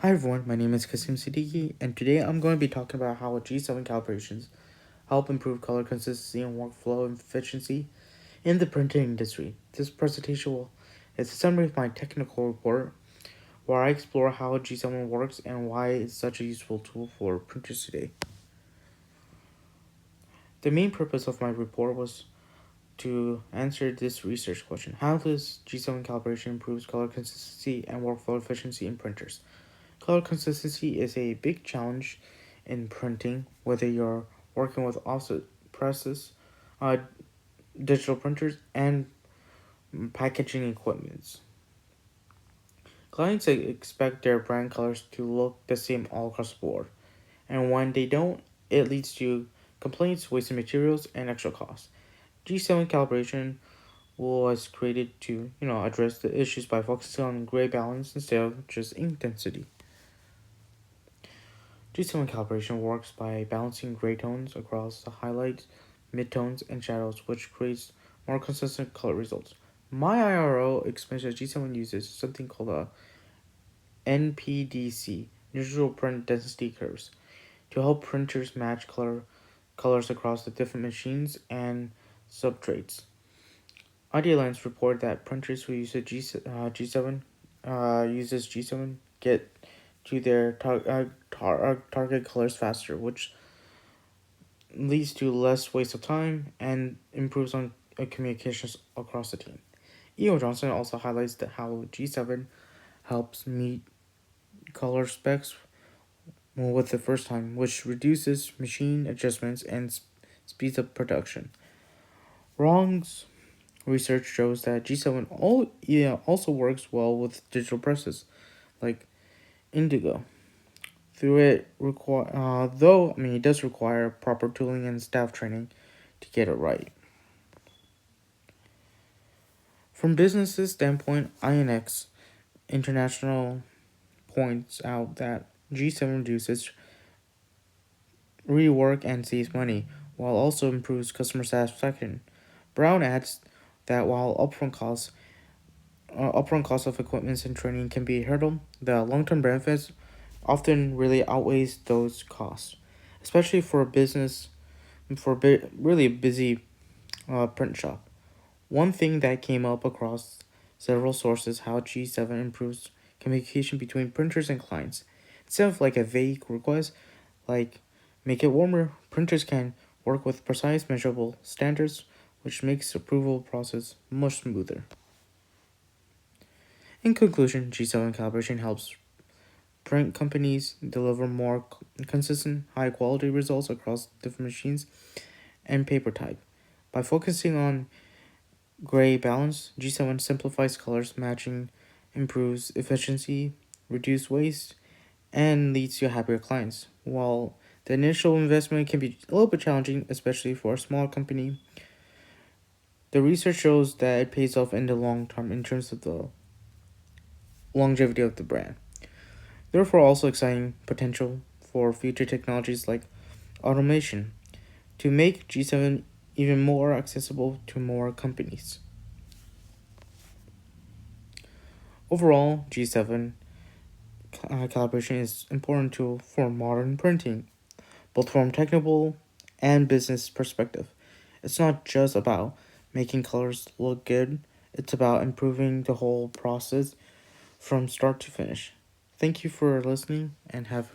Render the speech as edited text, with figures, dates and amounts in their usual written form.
Hi everyone, my name is Kasim Siddiqui, and today I'm going to be talking about how G7 calibrations help improve color consistency and workflow efficiency in the printing industry. This presentation is a summary of my technical report where I explore how G7 works and why it's such a useful tool for printers today. The main purpose of my report was to answer this research question: how does G7 calibration improve color consistency and workflow efficiency in printers? Color consistency is a big challenge in printing, whether you're working with offset presses, uh, digital printers, and packaging equipments. Clients expect their brand colors to look the same all across the board, and when they don't, it leads to complaints, wasted materials, and extra costs. G7 calibration was created to, address the issues by focusing on gray balance instead of just ink density. G7 calibration works by balancing gray tones across the highlights, midtones, and shadows, which creates more consistent color results. My IRO explains that G7 uses something called a NPDC, neutral print density curves, to help printers match colors across the different machines and substrates. IdeaLens report that printers who use G7 uses G7 get to their target colors faster, which leads to less waste of time and improves on communications across the team. E.O. Johnson also highlights that how G7 helps meet color specs with the first time, which reduces machine adjustments and speeds up production. Wrong's research shows that G7 also works well with digital presses like Indigo. It does require proper tooling and staff training to get it right. From business's standpoint, INX International points out that G7 reduces rework and saves money, while also improves customer satisfaction. Brown adds that while upfront costs of equipment and training can be a hurdle, the long-term benefits often really outweighs those costs, especially for a business really busy print shop. One thing that came up across several sources how G7 improves communication between printers and clients. Instead of like a vague request like make it warmer, printers can work with precise measurable standards, which makes the approval process much smoother. In conclusion, G7 calibration helps print companies deliver more consistent, high quality results across different machines and paper type. By focusing on gray balance, G7 simplifies colors matching, improves efficiency, reduces waste, and leads to happier clients. While the initial investment can be a little bit challenging, especially for a small company, the research shows that it pays off in the long term in terms of the longevity of the brand. Therefore, also exciting potential for future technologies like automation to make G7 even more accessible to more companies. Overall, G7 calibration is an important tool for modern printing, both from technical and business perspective. It's not just about making colors look good, it's about improving the whole process from start to finish. Thank you for listening and have